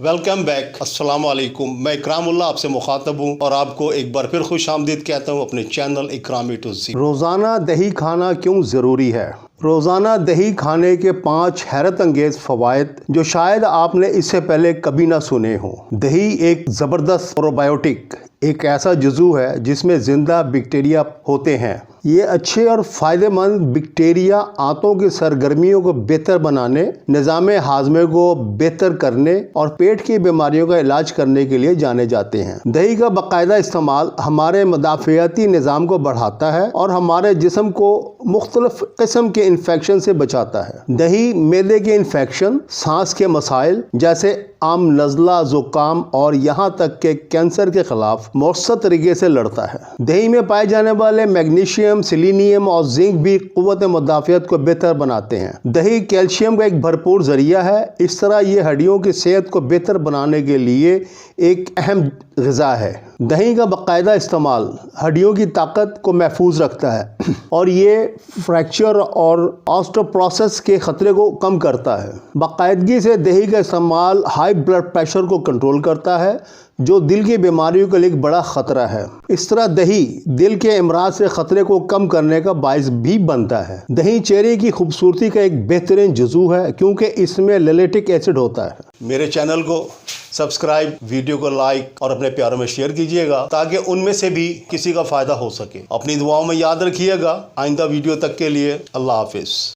Welcome back, अस्सलाम वालेकुम। मैं इकरामुल्लाह आपसे मुखातब हूँ और आपको एक बार फिर खुश आमदीद कहता हूँ अपने चैनल इकराम टू ज़ी। रोज़ाना दही खाना क्यों ज़रूरी है? रोज़ाना दही खाने के 5 हैरत अंगेज़ फ़वाइद जो शायद आपने इससे पहले कभी ना सुने हों। दही एक ज़बरदस्त प्रोबायोटिक, एक ऐसा जुज़ू है जिसमें ज़िंदा बैक्टीरिया होते हैं। ये अच्छे और फ़ायदेमंद बैक्टीरिया आंतों की सरगर्मियों को बेहतर बनाने, निज़ाम हाज़मे को बेहतर करने और पेट की बीमारियों का इलाज करने के लिए जाने जाते हैं। दही का बाकायदा इस्तेमाल हमारे मदाफ़ियाती निज़ाम को बढ़ाता है और हमारे जिस्म को मुख्तलिफ़ किस्म के इन्फेक्शन से बचाता है। दही मैदे के इन्फेक्शन, सांस के मसाइल जैसे आम नज़ला, ज़ुकाम और यहाँ तक के कैंसर के ख़िलाफ़ मौसर तरीके से लड़ता है। दही में पाए जाने वाले मैग्नीशियम, सेलेनियम और जिंक भी क़ुव्वत मुदाफ़ियत को बेहतर बनाते हैं। दही कैल्शियम का एक भरपूर ज़रिया है। इस तरह ये हड्डियों की सेहत को बेहतर बनाने के लिए एक अहम ग़िज़ा है। दही का बाकायदा इस्तेमाल हड्डियों की ताकत को महफूज रखता है और ये फ्रैक्चर और ऑस्टियोपोरोसिस के ख़तरे को कम करता है। बाकायदगी से दही का इस्तेमाल हाई ब्लड प्रेशर को कंट्रोल करता है, जो दिल की बीमारियों के लिए एक बड़ा ख़तरा है। इस तरह दही दिल के अमराज से ख़तरे को कम करने का बाइस भी बनता है। दही चेहरे की खूबसूरती का एक बेहतरीन जुज़ू है क्योंकि इसमें लैक्टिक एसिड होता है। मेरे चैनल को सब्सक्राइब, वीडियो को लाइक और अपने प्यारों में शेयर कीजिएगा ताकि उनमें से भी किसी का फ़ायदा हो सके। अपनी दुआओं में याद रखिएगा। आइंदा वीडियो तक के लिए अल्लाह हाफिज़।